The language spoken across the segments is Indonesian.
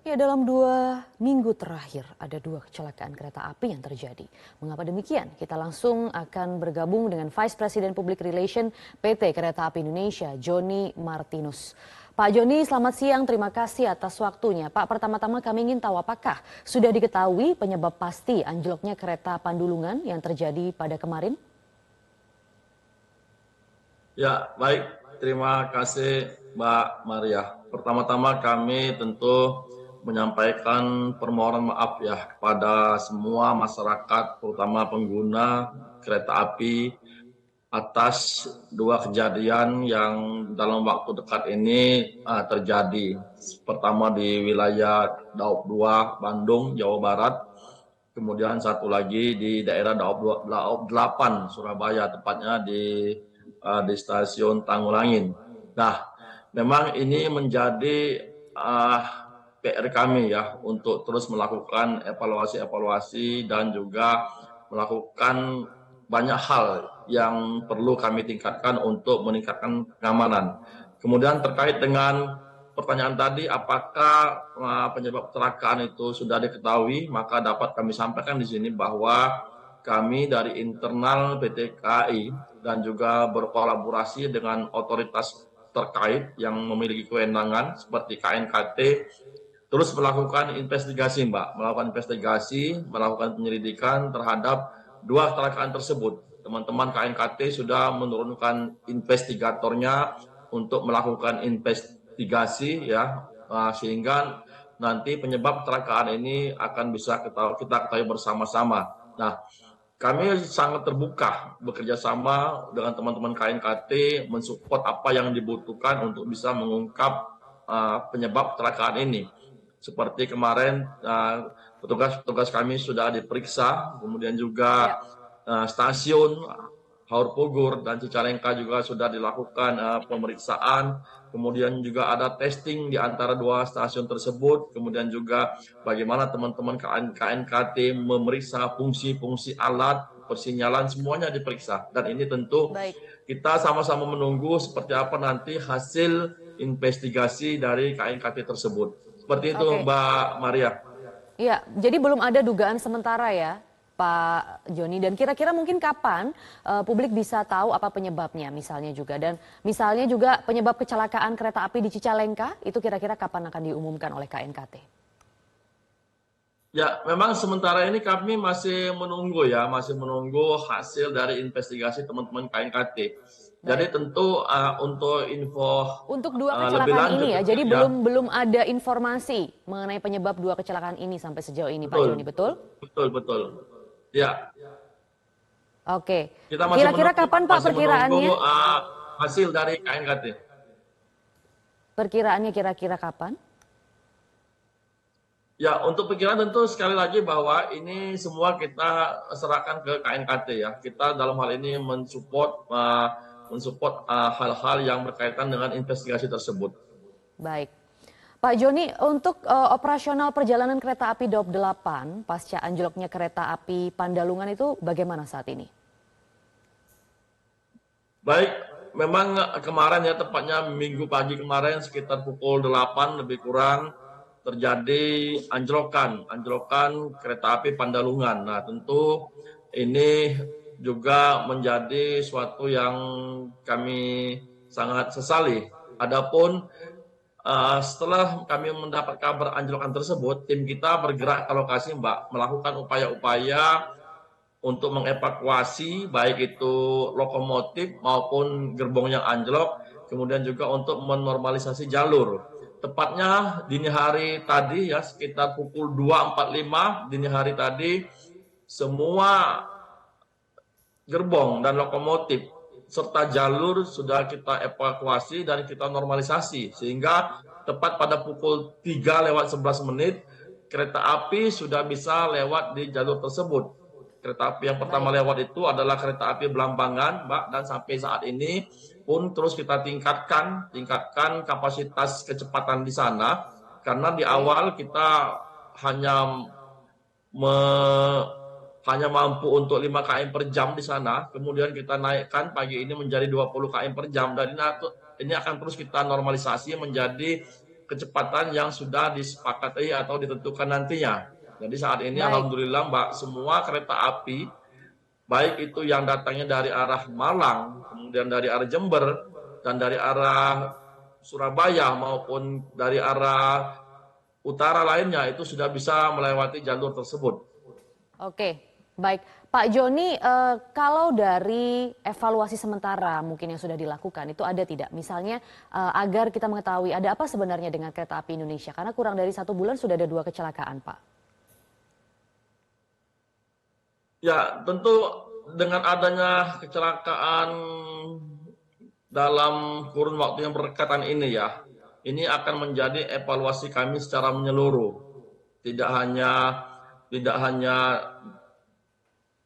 Ya, dalam 2 minggu terakhir ada 2 kecelakaan kereta api yang terjadi. Mengapa demikian? Kita langsung akan bergabung dengan Vice President Public Relation PT Kereta Api Indonesia, Joni Martinus. Pak Joni, selamat siang. Terima kasih atas waktunya. Pak, pertama-tama kami ingin tahu apakah sudah diketahui penyebab pasti anjloknya kereta Pandulungan yang terjadi pada kemarin? Ya, baik. Terima kasih Mbak Maria. Pertama-tama kami tentu menyampaikan permohonan maaf ya kepada semua masyarakat, terutama pengguna kereta api atas 2 kejadian yang dalam waktu dekat ini terjadi. Pertama di wilayah Daob 2 Bandung, Jawa Barat. Kemudian satu lagi di daerah Daob 8 Surabaya, tepatnya di stasiun Tanggulangin. Nah, memang ini menjadi PR kami ya untuk terus melakukan evaluasi dan juga melakukan banyak hal yang perlu kami tingkatkan untuk meningkatkan pengamanan. Kemudian terkait dengan pertanyaan tadi, apakah penyebab kecelakaan itu sudah diketahui, maka dapat kami sampaikan di sini bahwa kami dari internal PT KAI dan juga berkolaborasi dengan otoritas terkait yang memiliki kewenangan seperti KNKT terus melakukan investigasi, melakukan penyelidikan terhadap 2 kecelakaan tersebut. Teman-teman KNKT sudah menurunkan investigatornya untuk melakukan investigasi ya, sehingga nanti penyebab kecelakaan ini akan bisa kita ketahui bersama-sama. Nah, kami sangat terbuka bekerja sama dengan teman-teman KNKT mensupport apa yang dibutuhkan untuk bisa mengungkap penyebab kecelakaan ini. Seperti kemarin petugas kami sudah diperiksa, kemudian juga stasiun Haur Pugur dan Cicalengka juga sudah dilakukan pemeriksaan. Kemudian juga ada testing di antara 2 stasiun tersebut. Kemudian juga bagaimana teman-teman KNKT memeriksa fungsi-fungsi alat, persinyalan, semuanya diperiksa. Dan ini tentu kita sama-sama menunggu seperti apa nanti hasil investigasi dari KNKT tersebut. Seperti itu Mbak Maria. Iya, jadi belum ada dugaan sementara ya, Pak Joni. Dan kira-kira mungkin kapan publik bisa tahu apa penyebabnya misalnya juga. Dan misalnya juga penyebab kecelakaan kereta api di Cicalengka, itu kira-kira kapan akan diumumkan oleh KNKT? Ya, memang sementara ini kami masih menunggu hasil dari investigasi teman-teman KNKT. Jadi tentu untuk info Untuk 2 lebih kecelakaan lanjut ini ya, tentu jadi ya. belum ada informasi mengenai penyebab 2 kecelakaan ini sampai sejauh ini, Pak Joni, betul? Betul. Ya, Oke. kita Kira-kira kapan Pak masih menunggu perkiraannya? hasil dari KNKT. Perkiraannya kira-kira kapan? Ya, untuk pikiran tentu sekali lagi bahwa ini semua kita serahkan ke KNKT ya. Kita dalam hal ini mensupport hal-hal yang berkaitan dengan investigasi tersebut. Baik. Pak Joni, untuk operasional perjalanan kereta api Daob 8 pasca anjloknya kereta api Pandalungan itu bagaimana saat ini? Baik, memang kemarin ya, tepatnya minggu pagi kemarin sekitar pukul 8 lebih kurang terjadi anjlokan kereta api Pandalungan. Nah, tentu ini juga menjadi suatu yang kami sangat sesali. Adapun setelah kami mendapat kabar anjlokan tersebut, tim kita bergerak ke lokasi, melakukan upaya-upaya untuk mengevakuasi baik itu lokomotif maupun gerbong yang anjlok, kemudian juga untuk menormalisasi jalur. Tepatnya dini hari tadi ya, sekitar pukul 2.45 dini hari tadi, semua gerbong dan lokomotif serta jalur sudah kita evakuasi dan kita normalisasi, sehingga tepat pada pukul 3:11 kereta api sudah bisa lewat di jalur tersebut. Kereta api yang pertama lewat itu adalah kereta api Belambangan, Mbak, dan sampai saat ini pun terus kita tingkatkan kapasitas kecepatan di sana, karena di awal kita hanya mampu untuk 5 km per jam di sana, kemudian kita naikkan pagi ini menjadi 20 km per jam, dan ini akan terus kita normalisasi menjadi kecepatan yang sudah disepakati atau ditentukan nantinya. Jadi saat ini Baik. alhamdulillah Mbak, semua kereta api baik itu yang datangnya dari arah Malang, kemudian dari arah Jember, dan dari arah Surabaya maupun dari arah utara lainnya itu sudah bisa melewati jalur tersebut. Oke, baik. Pak Joni, kalau dari evaluasi sementara mungkin yang sudah dilakukan itu ada tidak? Misalnya agar kita mengetahui ada apa sebenarnya dengan kereta api Indonesia? Karena kurang dari 1 bulan sudah ada 2 kecelakaan, Pak. Ya, tentu dengan adanya kecelakaan dalam kurun waktu yang berdekatan ini ya, ini akan menjadi evaluasi kami secara menyeluruh. Tidak hanya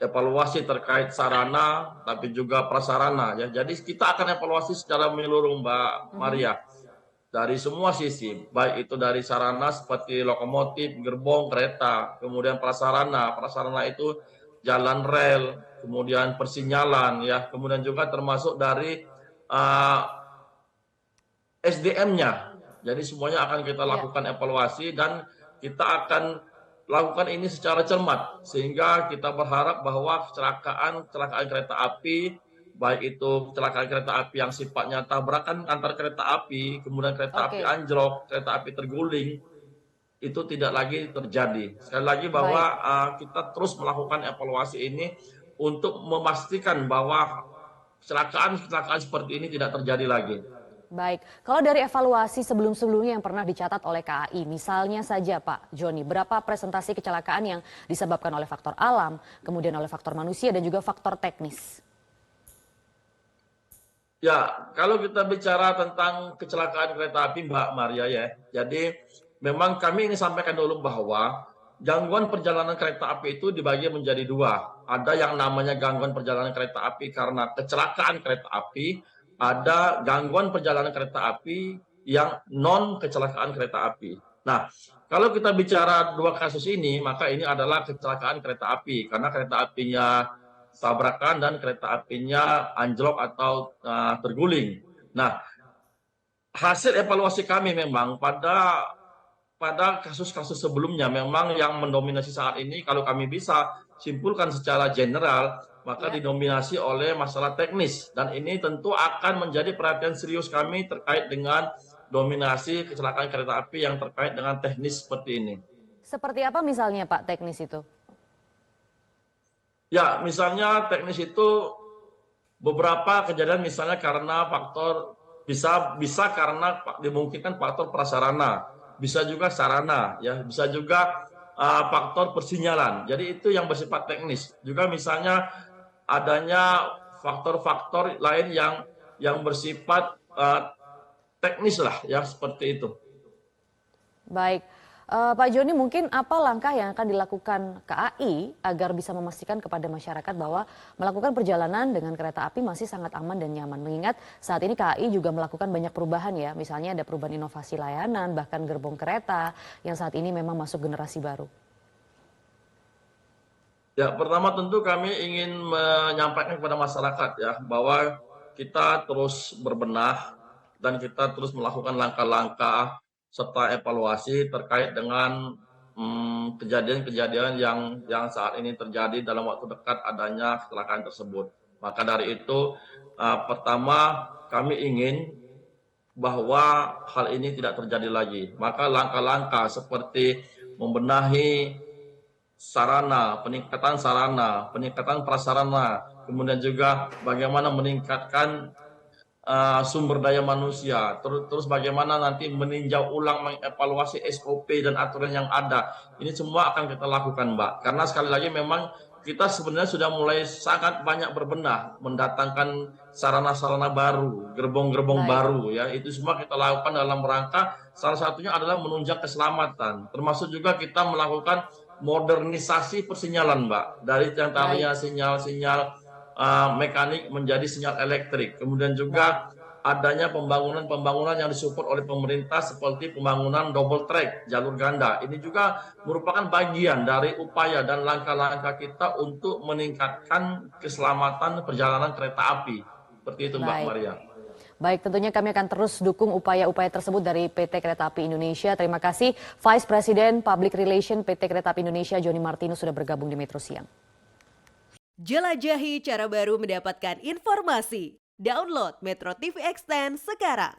evaluasi terkait sarana, tapi juga prasarana ya. Jadi kita akan evaluasi secara menyeluruh Mbak Maria. Dari semua sisi, baik itu dari sarana seperti lokomotif, gerbong, kereta, kemudian prasarana. Prasarana itu jalan rel, kemudian persinyalan ya, kemudian juga termasuk dari SDM-nya. Jadi semuanya akan kita Ya. lakukan evaluasi dan kita akan lakukan ini secara cermat sehingga kita berharap bahwa kecelakaan kereta api baik itu kecelakaan kereta api yang sifatnya tabrakan antar kereta api, kemudian kereta api Oke, anjlok, kereta api terguling itu tidak lagi terjadi. Sekali lagi bahwa baik. kita terus melakukan evaluasi ini untuk memastikan bahwa kecelakaan seperti ini tidak terjadi lagi. Baik, kalau dari evaluasi sebelum-sebelumnya yang pernah dicatat oleh KAI, misalnya saja Pak Joni, berapa presentasi kecelakaan yang disebabkan oleh faktor alam, kemudian oleh faktor manusia dan juga faktor teknis? Ya, kalau kita bicara tentang kecelakaan kereta api Mbak Maria ya, jadi memang kami ingin sampaikan dulu bahwa gangguan perjalanan kereta api itu dibagi menjadi dua. Ada yang namanya gangguan perjalanan kereta api karena kecelakaan kereta api, ada gangguan perjalanan kereta api yang non kecelakaan kereta api. Nah, kalau kita bicara dua kasus ini, maka ini adalah kecelakaan kereta api karena kereta apinya tabrakan dan kereta apinya anjlok atau terguling. Nah, hasil evaluasi kami memang pada kasus-kasus sebelumnya memang yang mendominasi saat ini kalau kami bisa simpulkan secara general maka Ya. didominasi oleh masalah teknis dan ini tentu akan menjadi perhatian serius kami terkait dengan dominasi kecelakaan kereta api yang terkait dengan teknis seperti ini. Seperti apa misalnya Pak teknis itu? Ya, misalnya teknis itu beberapa kejadian misalnya karena faktor bisa karena dimungkinkan faktor prasarana, bisa juga sarana, ya, bisa juga faktor persinyalan. Jadi itu yang bersifat teknis. Juga misalnya adanya faktor-faktor lain yang bersifat teknis lah, ya seperti itu. Baik, Pak Joni mungkin apa langkah yang akan dilakukan KAI agar bisa memastikan kepada masyarakat bahwa melakukan perjalanan dengan kereta api masih sangat aman dan nyaman. Mengingat saat ini KAI juga melakukan banyak perubahan ya, misalnya ada perubahan inovasi layanan, bahkan gerbong kereta yang saat ini memang masuk generasi baru. Ya, pertama tentu kami ingin menyampaikan kepada masyarakat ya bahwa kita terus berbenah dan kita terus melakukan langkah-langkah serta evaluasi terkait dengan kejadian-kejadian yang saat ini terjadi dalam waktu dekat adanya kecelakaan tersebut. Maka dari itu pertama kami ingin bahwa hal ini tidak terjadi lagi. Maka langkah-langkah seperti membenahi peningkatan prasarana, kemudian juga bagaimana meningkatkan sumber daya manusia, terus bagaimana nanti meninjau ulang, mengevaluasi SOP dan aturan yang ada. Ini semua akan kita lakukan, Mbak. Karena sekali lagi memang kita sebenarnya sudah mulai sangat banyak berbenah, mendatangkan sarana-sarana baru, gerbong-gerbong Baik, baru, ya. Itu semua kita lakukan dalam rangka salah satunya adalah menunjang keselamatan. Termasuk juga kita melakukan modernisasi persinyalan, Mbak. Dari yang baik, tadinya sinyal-sinyal mekanik menjadi sinyal elektrik. Kemudian baik. juga adanya pembangunan yang disupport oleh pemerintah seperti pembangunan double track, jalur ganda. Ini juga merupakan bagian dari upaya dan langkah-langkah kita untuk meningkatkan keselamatan perjalanan kereta api. Seperti itu Mbak Baik. Maria. Baik, tentunya kami akan terus dukung upaya-upaya tersebut dari PT Kereta Api Indonesia. Terima kasih Vice President Public Relation PT Kereta Api Indonesia, Joni Martinus, sudah bergabung di Metro Siang. Jelajahi cara baru mendapatkan informasi. Download Metro TV Extend sekarang.